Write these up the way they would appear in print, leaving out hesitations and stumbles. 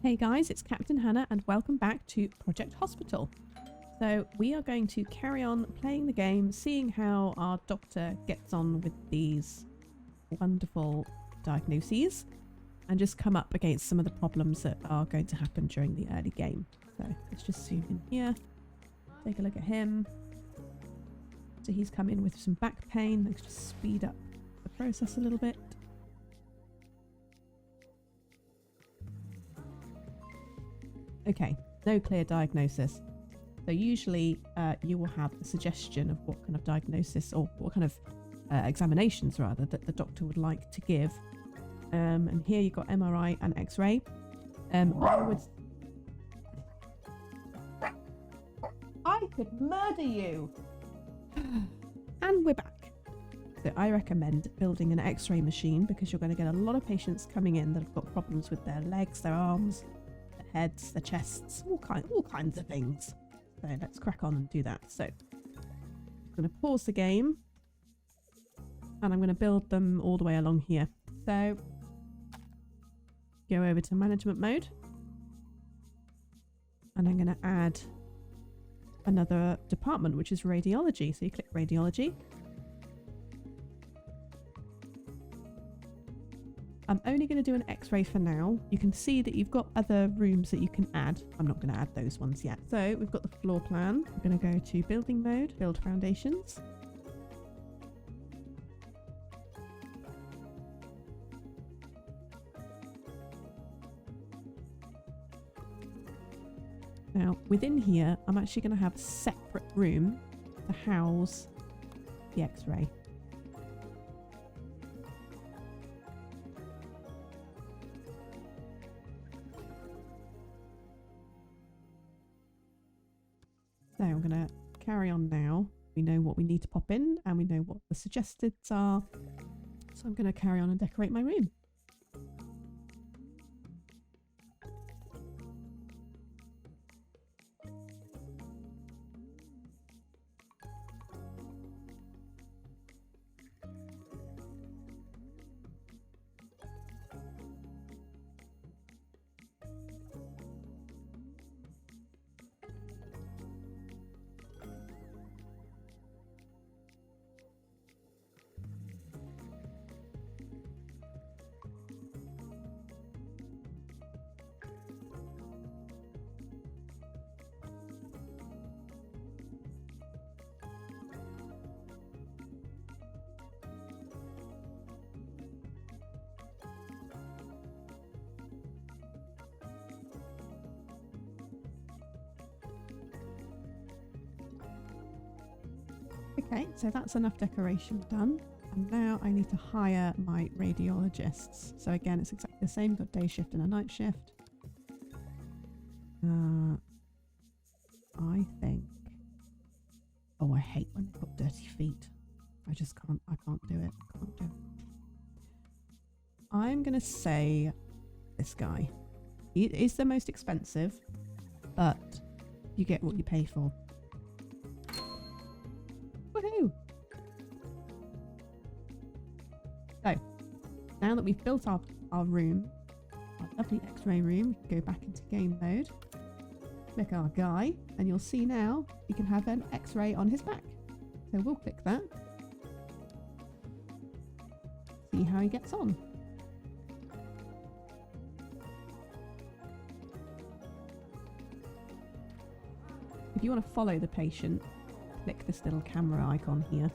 Hey guys, it's Captain Hannah and welcome back to Project Hospital. So we are going to carry on playing the game, seeing how our doctor gets on with these wonderful diagnoses and just come up against some of the problems that are going to happen during the early game. So let's just zoom in here, take a look at him. So he's come in with some back pain. Let's just speed up the process a little bit. Okay, no clear diagnosis. So usually you will have a suggestion of what kind of diagnosis or what kind of examinations rather that the doctor would like to give. And here you've got MRI and X-ray. I could murder you! And we're back. So I recommend building an X-ray machine because you're going to get a lot of patients coming in that have got problems with their legs, their arms, heads, their chests, all kinds of things. So let's crack on and do that. So I'm going to pause the game and I'm going to build them all the way along here. So go over to management mode and I'm going to add another department, which is radiology. So you click radiology. I'm only going to do an X-ray for now. You can see that you've got other rooms that you can add. I'm not going to add those ones yet. So we've got the floor plan. We're going to go to building mode, build foundations. Now within here, I'm actually going to have a separate room to house the X-ray. So I'm going to carry on now. We know what we need to pop in and we know what the suggested are. So I'm going to carry on and decorate my room. Okay, so that's enough decoration done. And now I need to hire my radiologists. So again, it's exactly the same. We've got day shift and a night shift. I think... Oh, I hate when they've got dirty feet. I can't do it. I'm going to say this guy. He is the most expensive, but you get what you pay for. Woohoo! So, now that we've built our room, our lovely X-ray room, we can go back into game mode, click our guy, and you'll see now we can have an X-ray on his back. So we'll click that. See how he gets on. If you want to follow the patient, click this little camera icon here.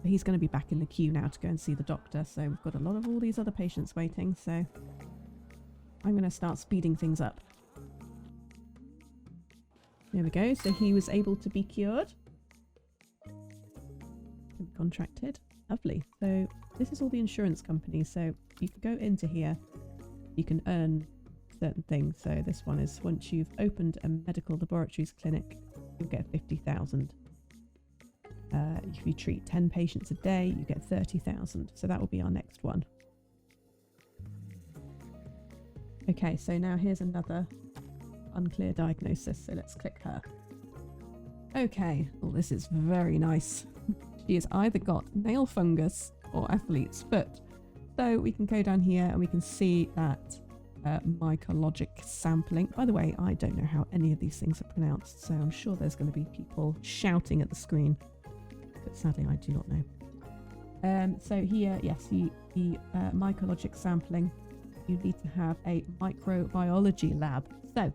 He's going to be back in the queue now to go and see the doctor, so we've got a lot of all these other patients waiting, so I'm going to start speeding things up. There we go, so he was able to be cured. Contracted. Lovely. So this is all the insurance companies, so you can go into here, you can earn certain things. So this one is once you've opened a Medical Laboratories clinic, you'll get 50,000. If you treat 10 patients a day, you get 30,000. So that will be our next one. Okay, so now here's another unclear diagnosis. So let's click her. Okay, well, this is very nice. She has either got nail fungus or athlete's foot. So we can go down here and we can see that mycologic sampling. By the way, I don't know how any of these things are pronounced, so I'm sure there's going to be people shouting at the screen. But sadly, I do not know. So here, yes, the mycologic sampling, you need to have a microbiology lab. So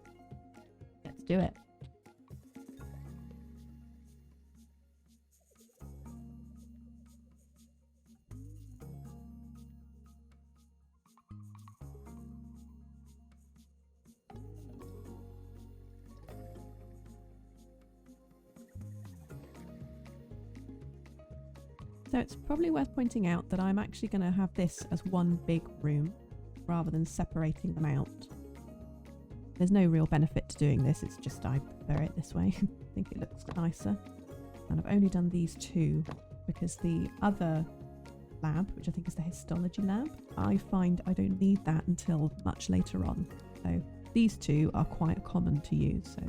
let's do it. So it's probably worth pointing out that I'm actually going to have this as one big room rather than separating them out. There's no real benefit to doing this, it's just I prefer it this way. I think it looks nicer. And I've only done these two because the other lab, which I think is the histology lab, I find I don't need that until much later on. So these two are quite common to use. So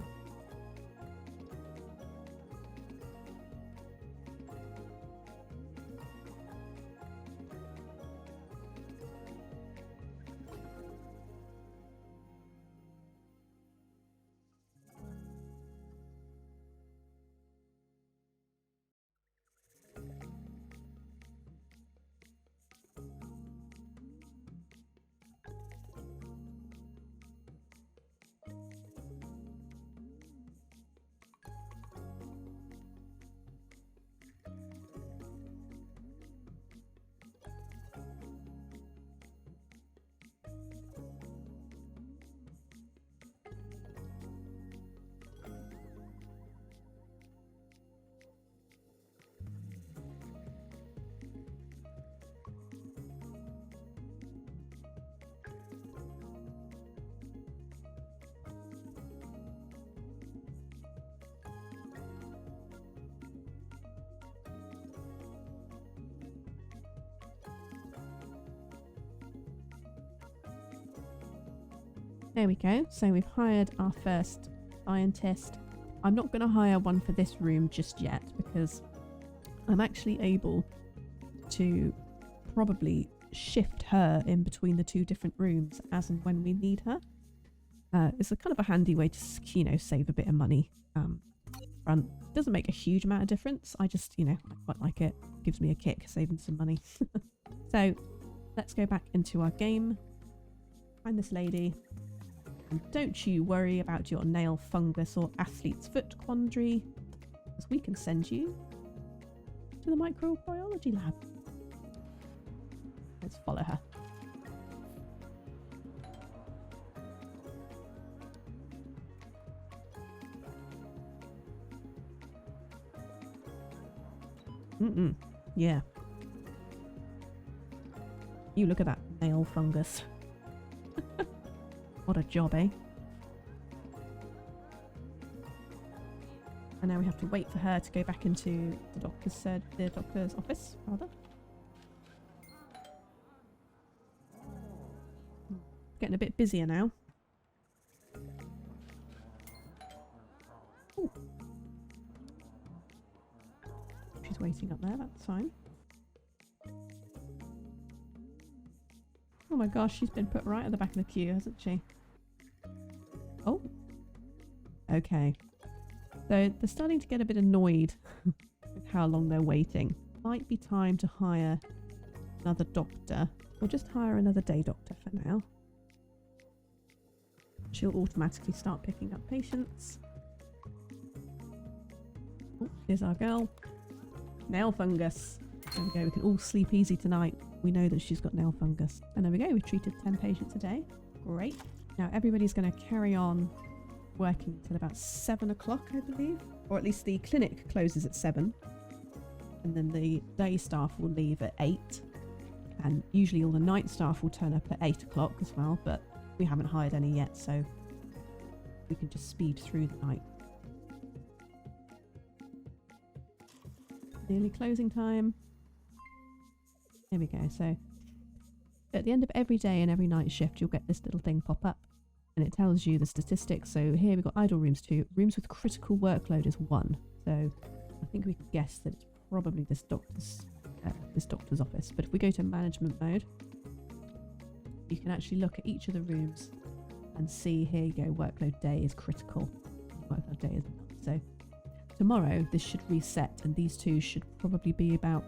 there we go. So we've hired our first scientist. I'm not going to hire one for this room just yet because I'm actually able to probably shift her in between the two different rooms as and when we need her. It's a kind of a handy way to, you know, save a bit of money. Front doesn't make a huge amount of difference. I just, you know, I quite like it. Gives me a kick saving some money. So let's go back into our game. Find this lady. And don't you worry about your nail fungus or athlete's foot quandary, because we can send you to the microbiology lab. Let's follow her. Yeah. You look at that nail fungus. What a job, eh? And now we have to wait for her to go back into the doctor's office, rather. Getting a bit busier now. Ooh. She's waiting up there, that's fine. Oh my gosh, she's been put right at the back of the queue, hasn't she? Oh. Okay. So they're starting to get a bit annoyed with how long they're waiting. Might be time to hire another doctor. Or just hire another day doctor for now. She'll automatically start picking up patients. Oh, here's our girl. Nail fungus. There we go, we can all sleep easy tonight. We know that she's got nail fungus. And there we go, we treated 10 patients a day. Great. Now everybody's going to carry on working until about 7 o'clock, I believe. Or at least the clinic closes at 7. And then the day staff will leave at 8. And usually all the night staff will turn up at 8 o'clock as well. But we haven't hired any yet, so we can just speed through the night. Nearly closing time. There we go. So at the end of every day and every night shift, you'll get this little thing pop up and it tells you the statistics. So here we've got idle rooms 2. Rooms with critical workload is 1. So I think we could guess that it's probably this doctor's office. But if we go to management mode, you can actually look at each of the rooms and see, here you go, workload day is critical, workload day is not. So tomorrow this should reset, and these two should probably be about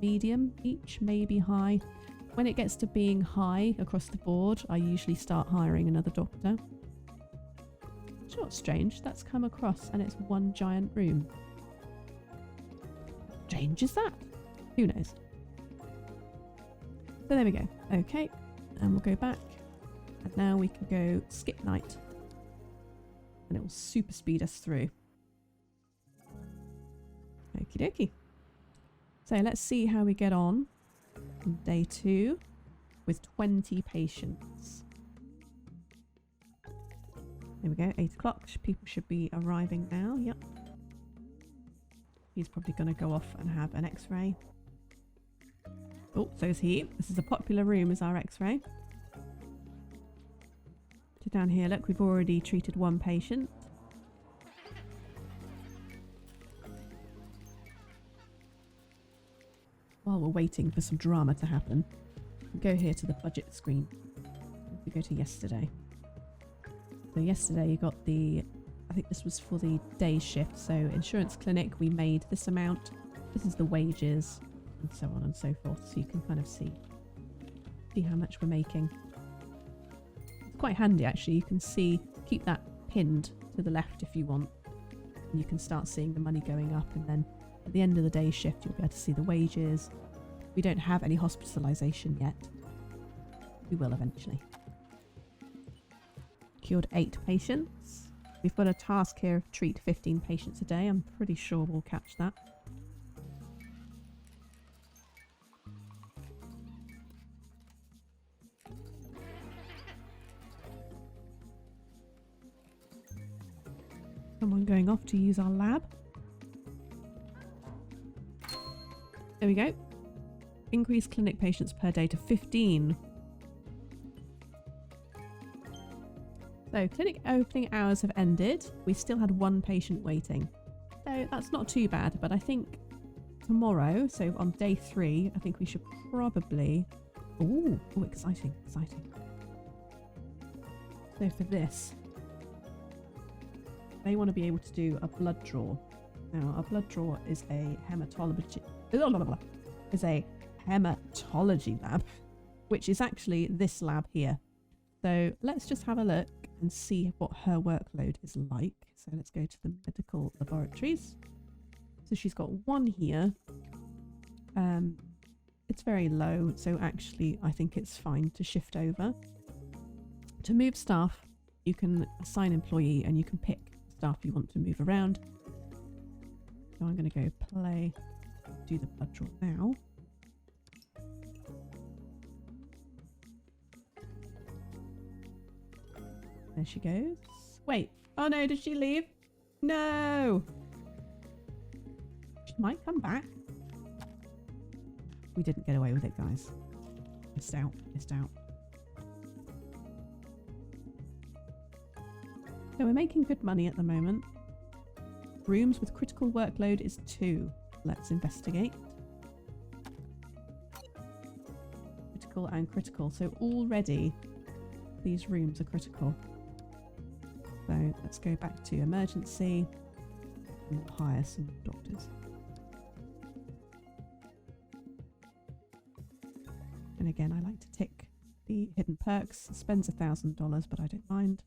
medium each, maybe high. When it gets to being high across the board, I usually start hiring another doctor. It's not strange, that's come across and it's one giant room. What strange is that? Who knows? So there we go. Okay, and we'll go back, and now we can go skip night, and it will super speed us through. Okie dokie. So let's see how we get on day 2 with 20 patients. There we go, 8 o'clock. People should be arriving now. Yep. He's probably going to go off and have an x-ray. Oh, so is he. This is a popular room as our x-ray. So down here, look, we've already treated one patient. While we're waiting for some drama to happen, we'll go here to the budget screen. We go to yesterday. So yesterday you got the, I think this was for the day shift. So insurance clinic, we made this amount. This is the wages and so on and so forth. So you can kind of see how much we're making. It's quite handy actually. You can see, keep that pinned to the left if you want. And you can start seeing the money going up, and then at the end of the day shift you'll be able to see the wages. We don't have any hospitalisation yet. We will eventually. Cured 8 patients. We've got a task here of treat 15 patients a day. I'm pretty sure we'll catch that. Someone going off to use our lab. There we go. Increase clinic patients per day to 15. So clinic opening hours have ended. We still had 1 patient waiting. So that's not too bad, but I think tomorrow, so on day 3, I think we should probably... Oh, exciting, exciting. So for this, they want to be able to do a blood draw. Now, a blood draw is a hematology lab, which is actually this lab here. So let's just have a look and see what her workload is like. So let's go to the Medical Laboratories. So she's got 1 here. It's very low, so actually I think it's fine to shift over. To move staff, you can assign employee and you can pick staff you want to move around. So I'm going to go play, do the blood draw now. There she goes. Wait. Oh no, did she leave? No! She might come back. We didn't get away with it, guys. Missed out. Missed out. So we're making good money at the moment. Rooms with critical workload is 2. Let's investigate. Critical and critical. So already these rooms are critical. So let's go back to emergency and we'll hire some doctors. And again, I like to tick the hidden perks. Spends $1,000, but I don't mind.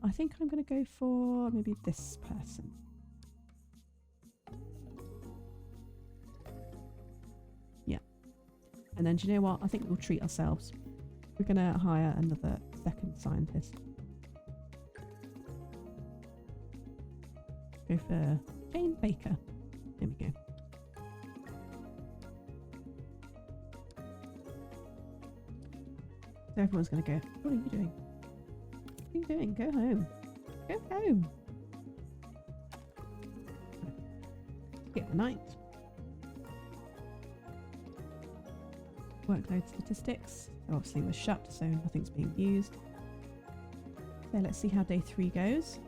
I think I'm going to go for maybe this person. Yeah. And then do you know what? I think we'll treat ourselves. We're going to hire another second scientist. Go for Jane Baker. There we go. So everyone's going to go, what are you doing? What are you doing? Go home. Go home. Skip the night. Workload statistics. So obviously we're shut, so nothing's being used. So let's see how day 3 goes.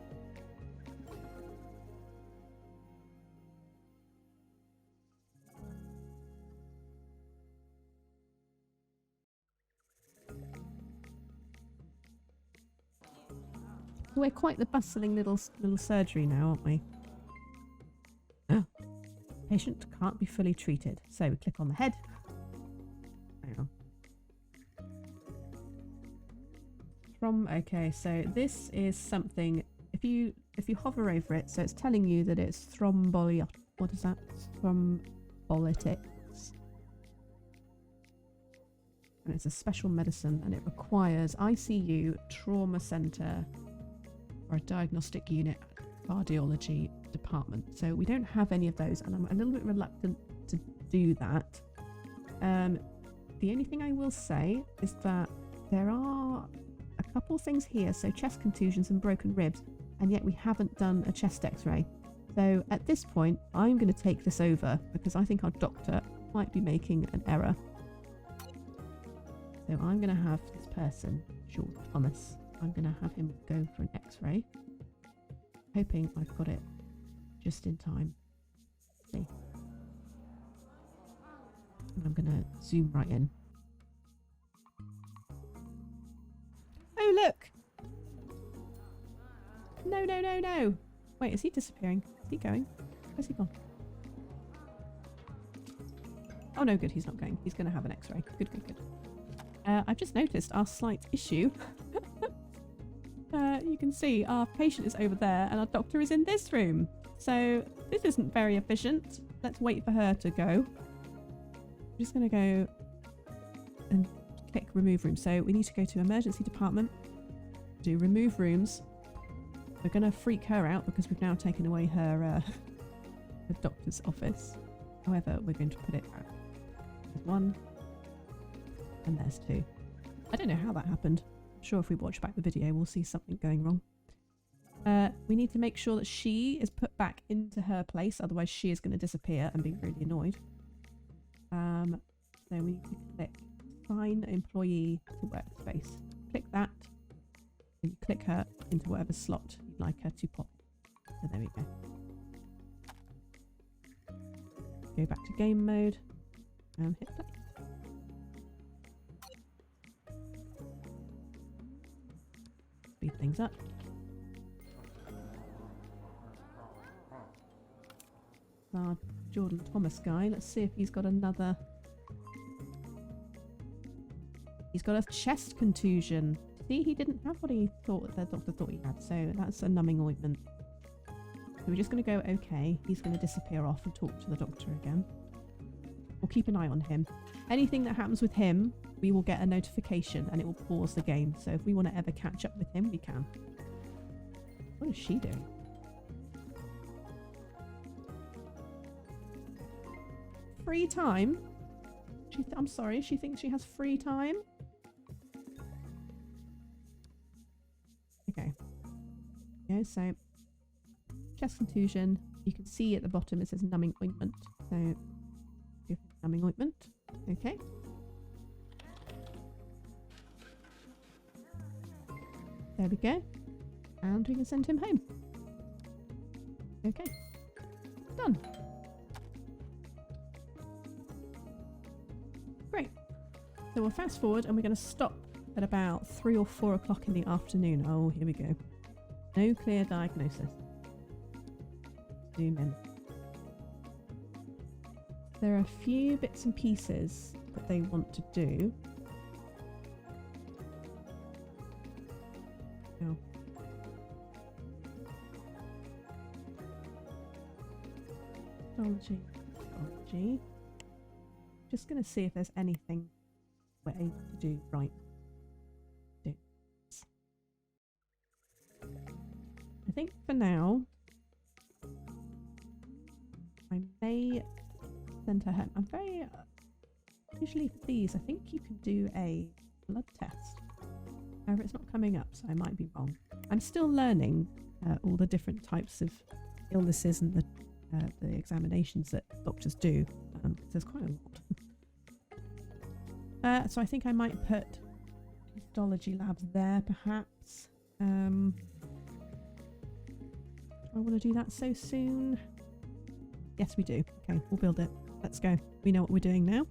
We're quite the bustling little surgery now, aren't we? Oh. Patient can't be fully treated. So we click on the head. Hang on. Okay, so this is something, if you hover over it, so it's telling you that it's what is that? Thrombolytics. And it's a special medicine and it requires ICU, trauma center, or a diagnostic unit, cardiology department. So we don't have any of those and I'm a little bit reluctant to do that. The only thing I will say is that there are a couple things here, so chest contusions and broken ribs, and yet we haven't done a chest x-ray. So at this point I'm going to take this over because I think our doctor might be making an error. So I'm going to have this person, George Thomas, I'm going to have him go for an x-ray, hoping I've got it just in time. Let's see. And I'm going to zoom right in. Oh, look! No, no, no, no! Wait, is he disappearing? Is he going? Where's he gone? Oh no, good, he's not going. He's going to have an x-ray. Good, good, good. I've just noticed our slight issue. You can see our patient is over there and our doctor is in this room. So this isn't very efficient. Let's wait for her to go. I'm just going to go and click remove room. So we need to go to emergency department, do remove rooms. We're going to freak her out because we've now taken away her, her doctor's office. However, we're going to put it at 1 and there's 2. I don't know how that happened. I'm sure if we watch back the video we'll see something going wrong. We need to make sure that she is put back into her place, otherwise she is going to disappear and be really annoyed. So we need to click assign employee to workspace. Click that and you click her into whatever slot you'd like her to pop. So there we go. Go back to game mode and hit play. Speed things up. Our Jordan Thomas guy, let's see if he's got another. He's got a chest contusion. See, he didn't have what he thought the doctor thought he had, so that's a numbing ointment. So we're just going to go okay. He's going to disappear off and talk to the doctor again. We'll keep an eye on him. Anything that happens with him, we will get a notification and it will pause the game. So if we want to ever catch up with him, we can. What is she doing? Free time? I'm sorry, she thinks she has free time? Okay. Yeah, so chest contusion. You can see at the bottom it says numbing ointment. So give numbing ointment. Okay. There we go. And we can send him home. Okay. Done. Great. So we'll fast forward and we're going to stop at about 3 or 4 o'clock in the afternoon. Oh, here we go. No clear diagnosis. Zoom in. There are a few bits and pieces that they want to do. Oh. Pathology. Just going to see if there's anything we're able to do right. I think for now, I may send her home. I'm very... usually for these, I think you can do a blood test. However, it's not coming up, so I might be wrong. I'm still learning all the different types of illnesses and the examinations that doctors do. There's quite a lot. So I think I might put histology labs there, perhaps. I want to do that so soon. Yes, we do. Okay, we'll build it. Let's go. We know what we're doing now.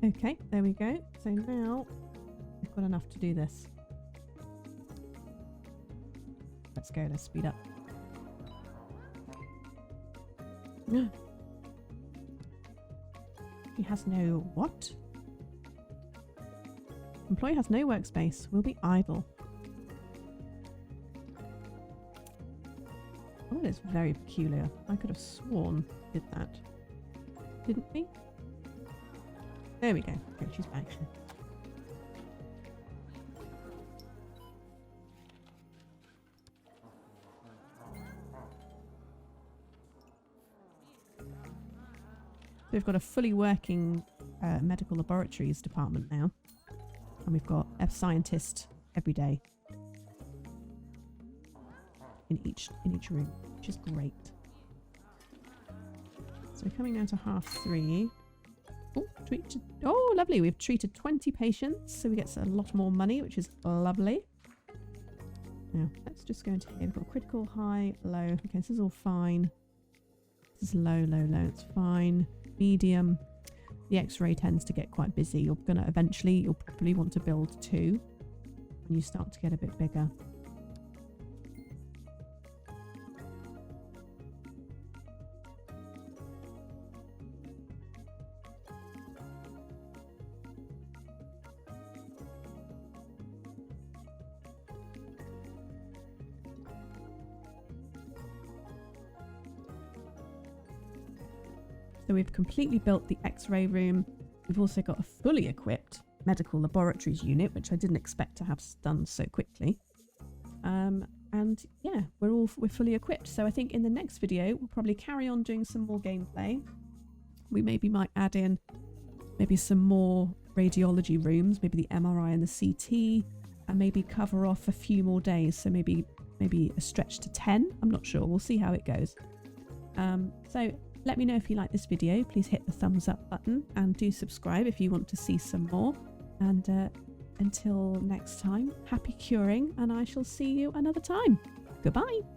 Okay, there we go. So now we've got enough to do this. Let's go, let's speed up. He has no what? Employee has no workspace. Will be idle. Oh, it's very peculiar. I could have sworn we did that. Didn't we? There we go. Okay, she's back. We've got a fully working Medical Laboratories department now. And we've got a scientist every day. In each room, which is great. So we're coming down to 3:30. Oh, lovely. We've treated 20 patients, so we get a lot more money, which is lovely. Now, let's just go into here. We've got critical, high, low. Okay, this is all fine. This is low, low, low. It's fine. Medium. The X-ray tends to get quite busy. You'll probably want to build 2 when you start to get a bit bigger. So we've completely built the X-ray room. We've also got a fully equipped Medical Laboratories unit, which I didn't expect to have done so quickly. And yeah, we're fully equipped. So I think in the next video, we'll probably carry on doing some more gameplay. We might add in maybe some more radiology rooms, maybe the MRI and the CT, and maybe cover off a few more days. So maybe a stretch to 10. I'm not sure. We'll see how it goes. So let me know if you like this video. Please hit the thumbs up button and do subscribe if you want to see some more. And until next time, happy curing, and I shall see you another time. Goodbye.